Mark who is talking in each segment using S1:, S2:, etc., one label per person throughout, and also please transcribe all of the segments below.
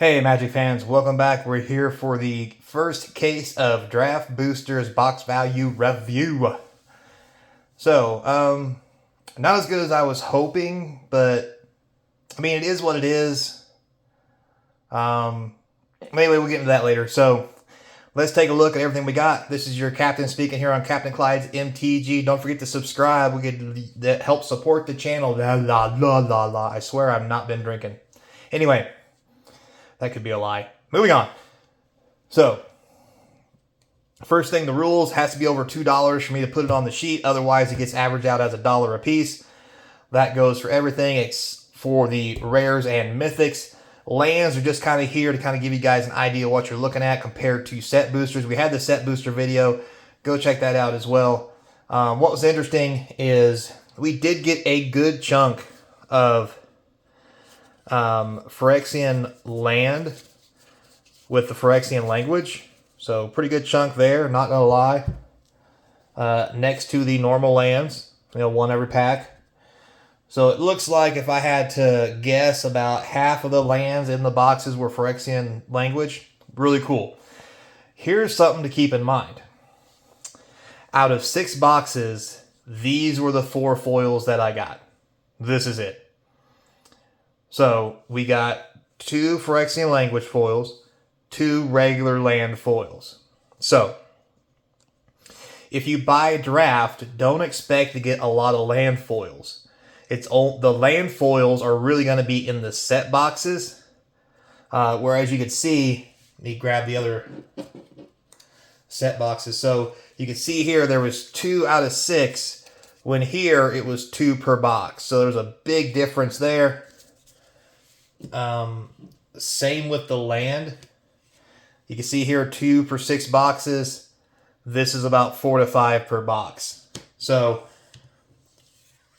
S1: Hey Magic fans, welcome back. We're here for the first case of Draft Boosters Box Value Review. So, not as good as I was hoping, but I mean, it is what it is. Anyway, we'll get into that later. So, let's take a look at everything we got. This is your captain speaking here on Captain Clyde's MTG. Don't forget to subscribe. We get that help support the channel. La la la la la. I swear I've not been drinking. Anyway. That could be a lie. Moving on. So, first thing, the rules has to be over $2 for me to put it on the sheet. Otherwise, it gets averaged out as $1 a piece. That goes for everything. It's for the rares and mythics. Lands are just kind of here to kind of give you guys an idea of what you're looking at compared to set boosters. We had the set booster video. Go check that out as well. What was interesting is we did get a good chunk of Phyrexian land with the Phyrexian language. So pretty good chunk there, not gonna lie. Next to the normal lands, one every pack. So it looks like if I had to guess, about half of the lands in the boxes were Phyrexian language. Really cool. Here's something to keep in mind. Out of 6 boxes, these were the 4 foils that I got. This is it. So, we got 2 Phyrexian language foils, 2 regular land foils. So, if you buy a draft, don't expect to get a lot of land foils. The land foils are really going to be in the set boxes. Whereas you can see, let me grab the other set boxes. So, you can see here there was 2 out of 6, when here it was 2 per box. So, there's a big difference there. Same with the land. You can see here 2 per 6 boxes. This is about 4 to 5 per box. So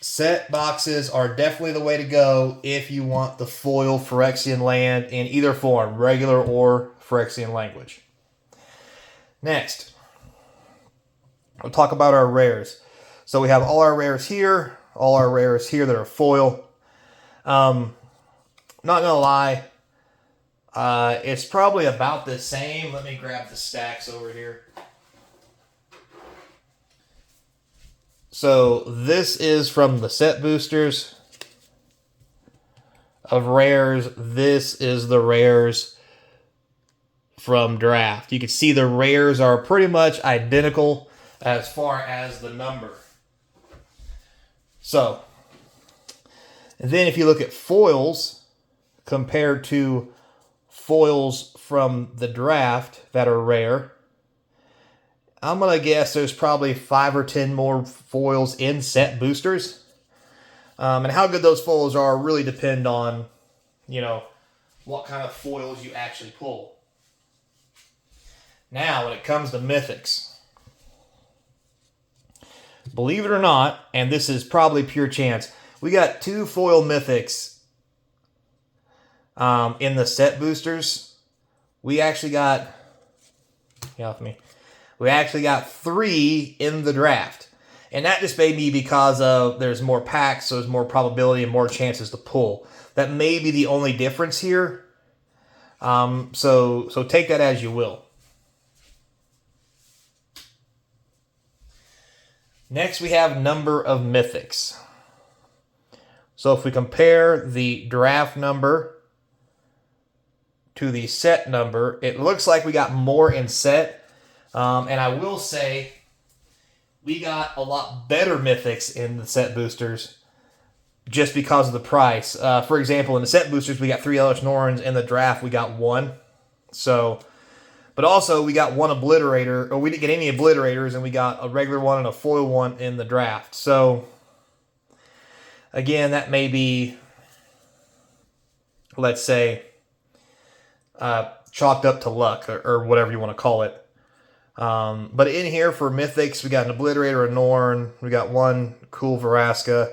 S1: set boxes are definitely the way to go if you want the foil Phyrexian land in either form, regular or Phyrexian language. Next, we'll talk about our rares. So we have all our rares here that are foil. Not gonna lie, it's probably about the same. Let me grab the stacks over here. So this is from the set boosters of rares. This is the rares from draft. You can see the rares are pretty much identical as far as the number. So, and then if you look at foils, compared to foils from the draft that are rare, I'm going to guess there's probably 5 or 10 more foils in set boosters. And how good those foils are really depend on, what kind of foils you actually pull. Now, when it comes to mythics, believe it or not, and this is probably pure chance, we got 2 foil mythics in the set boosters. We actually got, we actually got 3 in the draft. And that just may be because of there's more packs, so there's more probability and more chances to pull. That may be the only difference here. So take that as you will. Next, we have number of mythics. So if we compare the draft number to the set number, it looks like we got more in set. And I will say, we got a lot better mythics in the set boosters just because of the price. For example, in the set boosters, we got 3 Elesh Norns. In the draft, we got 1. So, but also, we got 1 Obliterator, or we didn't get any Obliterators, and we got a regular one and a foil one in the draft. So, again, that may be, let's say, chalked up to luck, or whatever you want to call it. But in here for mythics, we got an Obliterator, a Norn, we got 1 cool Vraska,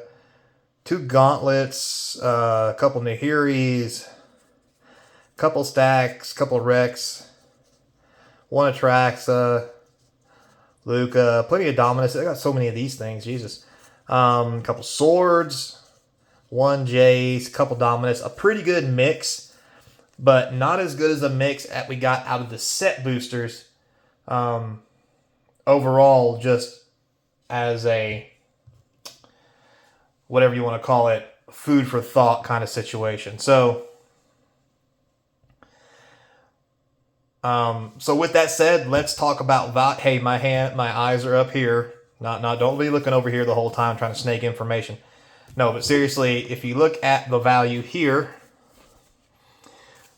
S1: 2 Gauntlets, a couple Nahiris, a couple Stacks, a couple Rex, 1 Atraxa, Luca, plenty of Dominus. I got so many of these things, Jesus. A couple Swords, 1 Jace, a couple Dominus, a pretty good mix. but not as good as the mix that we got out of the set boosters. Overall, just as a, whatever you want to call it, food for thought kind of situation. So with that said, let's talk about hey, my eyes are up here. Don't be looking over here the whole time trying to snake information. No, but seriously, if you look at the value here,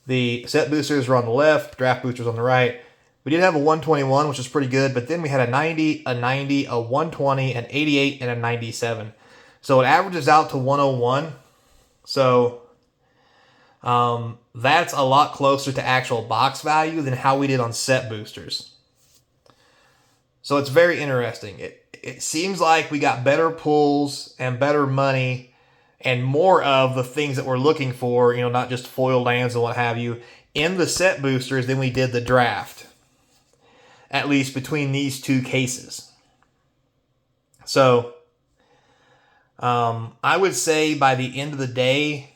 S1: the set boosters are on the left, draft boosters on the right. We did have a 121, which is pretty good, but then we had a 90, a 90, a 120, an 88, and a 97. So it averages out to 101. So that's a lot closer to actual box value than how we did on set boosters. So it's very interesting. It seems like we got better pulls and better money and more of the things that we're looking for, not just foil lands and what have you, in the set boosters than we did the draft. At least between these two cases. So I would say by the end of the day,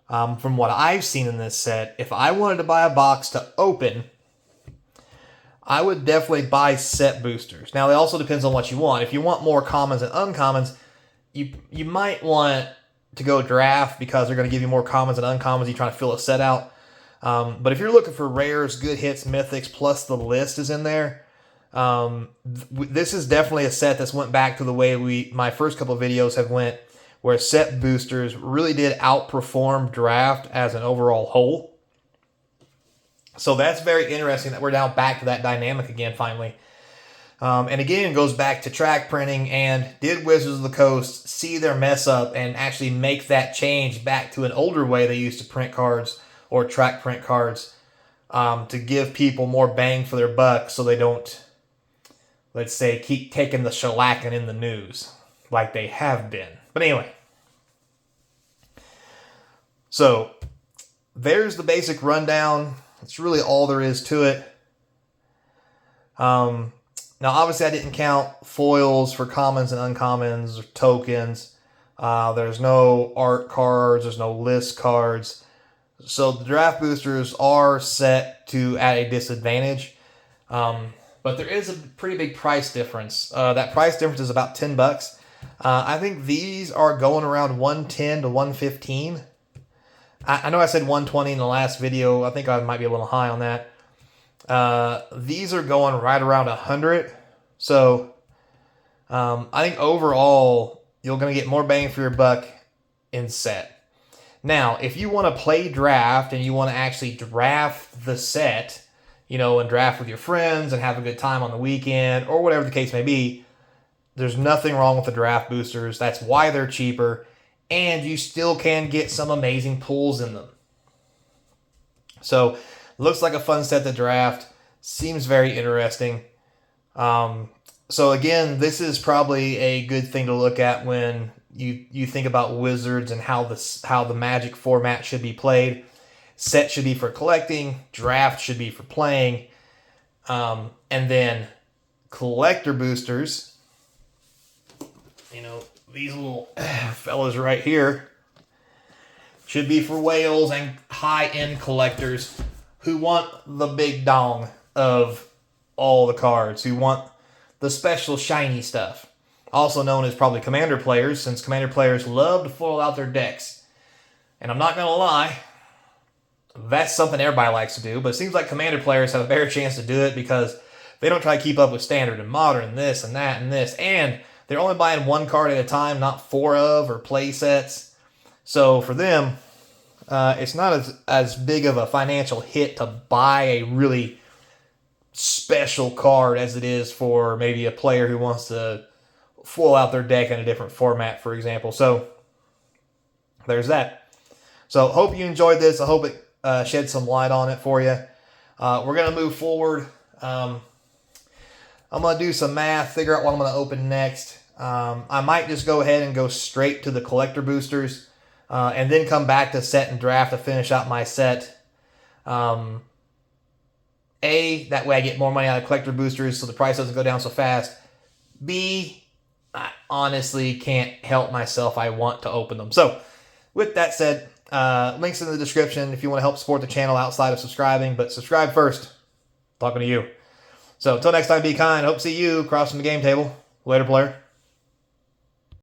S1: from what I've seen in this set, if I wanted to buy a box to open, I would definitely buy set boosters. Now, it also depends on what you want. If you want more commons and uncommons, you might want to go draft because they're going to give you more commons and uncommons. You're trying to fill a set out. But if you're looking for rares, good hits, mythics, plus the list is in there, this is definitely a set that's went back to the way my first couple of videos have went, where set boosters really did outperform draft as an overall whole. So that's very interesting that we're now back to that dynamic again, finally. And again, it goes back to track printing, and did Wizards of the Coast see their mess up and actually make that change back to an older way they used to print cards or track print cards to give people more bang for their buck so they don't, let's say, keep taking the shellacking in the news like they have been. But anyway. So, there's the basic rundown. That's really all there is to it. Now, obviously, I didn't count foils for commons and uncommons or tokens. There's no art cards. There's no list cards. So the draft boosters are set to at a disadvantage. But there is a pretty big price difference. That price difference is about $10. I think these are going around 110 to 115. I know I said 120 in the last video. I think I might be a little high on that. These are going right around 100. So I think overall you're going to get more bang for your buck in set. Now, if you want to play draft and you want to actually draft the set, and draft with your friends and have a good time on the weekend or whatever the case may be, there's nothing wrong with the draft boosters. That's why they're cheaper, and you still can get some amazing pulls in them. So, looks like a fun set to draft. Seems very interesting. So again, this is probably a good thing to look at when you think about Wizards and how the Magic format should be played. Set should be for collecting, draft should be for playing, and then collector boosters, these little fellas right here, should be for whales and high-end collectors who want the big dong of all the cards, who want the special shiny stuff. Also known as probably Commander players, since Commander players love to foil out their decks. And I'm not going to lie, that's something everybody likes to do, but it seems like Commander players have a better chance to do it because they don't try to keep up with Standard and Modern and this and that and this, and they're only buying one card at a time, not four of or play sets. So for them, it's not as big of a financial hit to buy a really special card as it is for maybe a player who wants to foil out their deck in a different format, for example. So there's that. So hope you enjoyed this. I hope it shed some light on it for you. We're going to move forward. I'm going to do some math, figure out what I'm going to open next. I might just go ahead and go straight to the collector boosters and then come back to set and draft to finish out my set. A, that way I get more money out of collector boosters so the price doesn't go down so fast. B, I honestly can't help myself. I want to open them. So with that said, Links in the description if you want to help support the channel outside of subscribing, but subscribe first. Talking to you. So until next time, be kind. Hope to see you crossing the game table. Later, player.